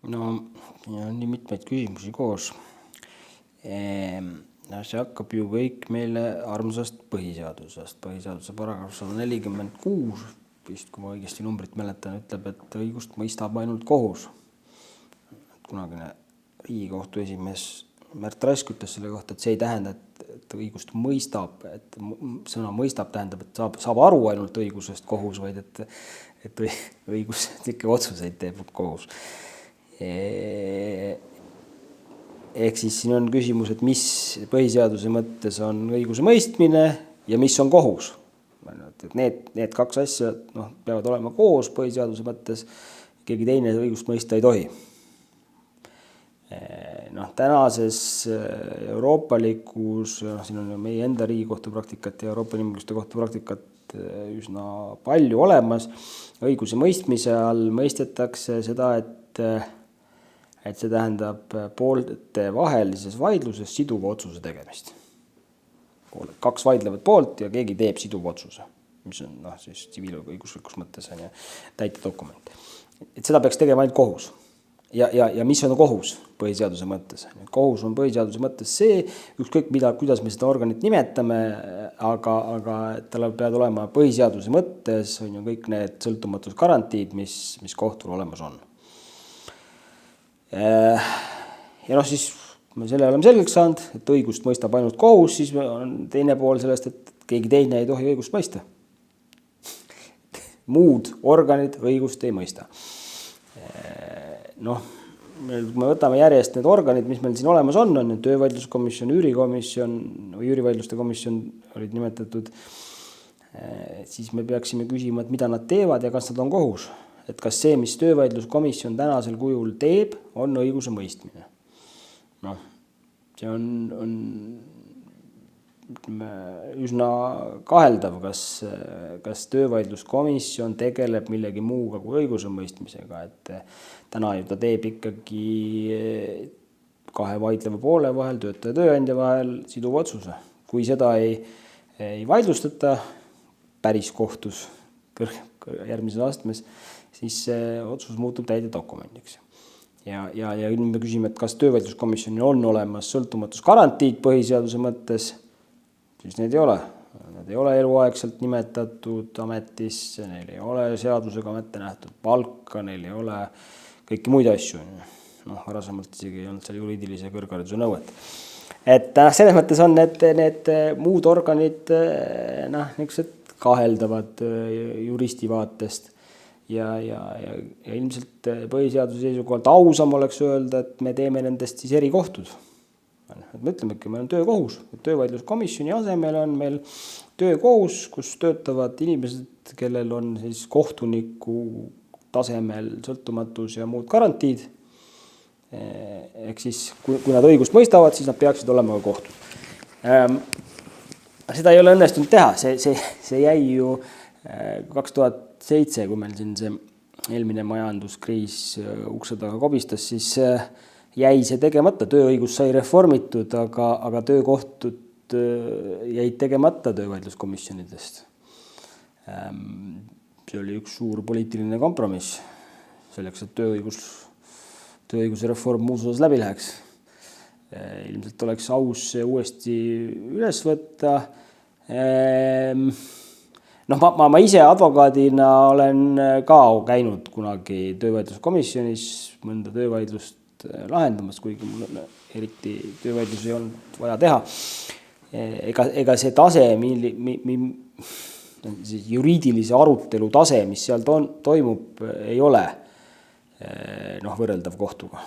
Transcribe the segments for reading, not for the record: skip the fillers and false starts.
No ja on nii mitmeid küsimusi koos. See hakkab ju kõik meile armsast põhiseadusest. Põhiseaduse paragrahv 146, vist kui ma õigesti numbrit mäletan, ütleb, et õigust mõistab ainult kohus. Kunagine Riigikohtu esimees Märt Rask ütles selle kohta, et see ei tähenda, et õigust mõistab, et sõna mõistab tähendab, et saab aru ainult õigusest kohus, vaid et õiguslikke otsuseid teeb kohus. Ehk siis siin on küsimus, et mis põhiseaduse mõttes on õiguse mõistmine ja mis on kohus. Et need kaks asja peavad olema koos põhiseaduse mõttes, keegi teine õigust mõista ei tohi. Tänases euroopalikus, siin on meie enda Riigikohtu praktikat ja Euroopa Inimõiguste Kohtu praktikat üsna palju olemas. Õiguse mõistmise all mõistetakse seda, et see tähendab poolte vahelises vaidluses siduva otsuse tegemist. Kaks vaidlevad poolt ja keegi teeb siduva otsuse, mis on siis tsiviilõiguslikus mõttes täitedokument. Et seda peaks tegema ainult kohus. Ja mis on kohus põhiseaduse mõttes? Kohus on põhiseaduse mõttes see, ükskõik kuidas me seda organit nimetame, aga tal peavad olema põhiseaduse mõttes on ju kõik need sõltumatusgarantiid, mis kohtul olemas on. Ja siis me selle oleme selgeks saanud, et õigust mõistab ainult kohus, siis on teine pool sellest, et keegi teine ei tohi õigust mõista. Muud organid õigust ei mõista. Me võtame järjest need organid, mis meil siin olemas on töövaidluskomisjon, üürikomisjon või üürivaidluste komisjon olid nimetatud, siis me peaksime küsima, et mida nad teevad ja kas nad on kohus. Et kas see, mis töövaidluskomisjon tänasel kujul teeb, on õiguse mõistmine. See on üsna kaheldav, kas töövaidluskomisjon tegeleb millegi muuga kui õiguse mõistmisega, et täna ju ta teeb ikkagi kahe vaidleva poole vahel, töötaja ja tööandja vahel siduva otsuse. Kui seda ei vaidlustata päris kohtus järgmises astmes, siis see otsus muutub täitedokumendiks. Ja me küsime, et kas töövaidluskomisjonil on olemas sõltumatusgarantiid põhiseaduse mõttes, siis need ei ole. Need ei ole eluaegselt nimetatud ametisse, neil ei ole seadusega ette nähtud palka, neil ei ole kõiki muid asju. Varasemalt isegi ei olnud seal juriidilise kõrghariduse nõuet. Et selles mõttes on need muud organid kaheldavad juristi vaatest ja ilmselt põhiseaduse seisukohalt ausam oleks öelda, et me teeme nendest siis erikohtud. Me ütleme, et meil on töökohus. Töövaidluskomisjoni asemel on meil töökohus, kus töötavad inimesed, kellel on siis kohtuniku tasemel sõltumatus ja muud garantiid. Ehk siis, kui nad õigust mõistavad, siis nad peaksid olema ka kohtud. Seda ei ole õnnestunud teha. See jäi ju 2007, kui meil siin see eelmine majanduskriis ukse taga kobistas, siis jäi see tegemata, tööõigus sai reformitud, aga töökohtud jäid tegemata töövaidluskomisjonidest. See oli üks suur poliitiline kompromiss selleks, et tööõiguse reform muus osas läbi läheks. Ilmselt oleks aus see uuesti üles võtta. Ma ise advokaadina olen ka käinud kunagi töövaidluskomisjonis mõnda töövaidlust lahendamas, kuigi mul eriti töövaidlusi ei olnud vaja teha. Ega see tase, juriidilise arutelu tase, mis seal toimub, ei ole võrreldav kohtuga.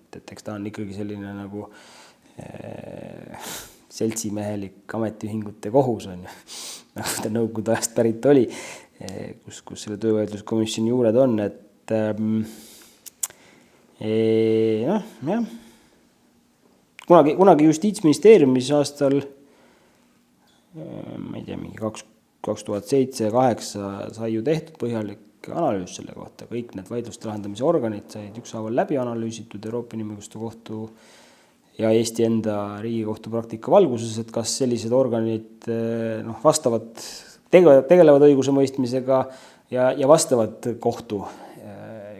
Et eks ta on ikkagi selline nagu seltsimehelik ametiühingute kohus on, nagu ta nõukogude ajast pärit oli, kus selle töövaidluskomisjoni juured on, et kunagi Justiitsministeeriumis aastal, ma ei tea, mingi 2007-2008 sai ju tehtud põhjalik analüüs selle kohta. Kõik need vaidluste lahendamise organid said ükshaaval läbi analüüsitud Euroopa Inimõiguste Kohtu ja Eesti enda Riigikohtu praktika valguses, et kas sellised organid tegelevad õiguse mõistmisega ja vastavad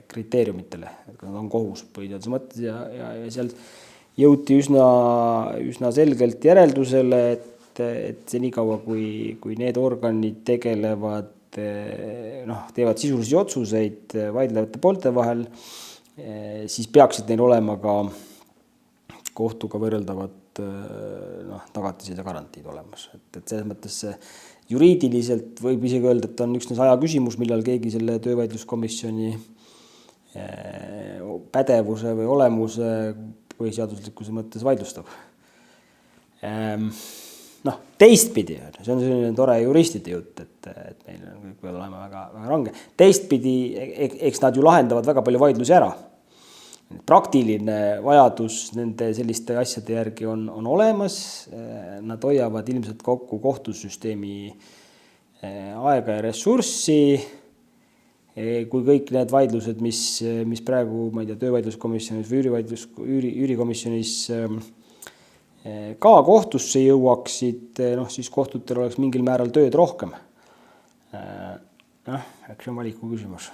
kriteeriumitele, et nad on kohus põhiseaduse mõttes ja seal jõuti üsna selgelt järeldusele, et see nii kaua, kui need organid tegelevad, teevad sisulisi otsuseid vaidlevate poolte vahel, siis peaksid neil olema ka kohtuga võrreldavad tagatised ja garantiid olemas. Et selles mõttes juriidiliselt võib isegi öelda, et on üksnes aja küsimus, millal keegi selle töövaidluskomisjoni pädevuse või olemuse põhiseaduslikkuse mõttes vaidlustab. Teistpidi, see on selline tore juristide jutt, et meil kõik peavad olema väga, väga range. Teistpidi, eks nad ju lahendavad väga palju vaidlusi ära. Praktiline vajadus nende selliste asjade järgi on olemas, nad hoiavad ilmselt kokku kohtusüsteemi aega ja ressurssi, kui kõik need vaidlused, mis praegu, ma ei tea, töövaidluskomisjonis või üürikomisjonis ka kohtusse jõuaksid, siis kohtutel oleks mingil määral tööd rohkem. Eks see on valiku küsimus.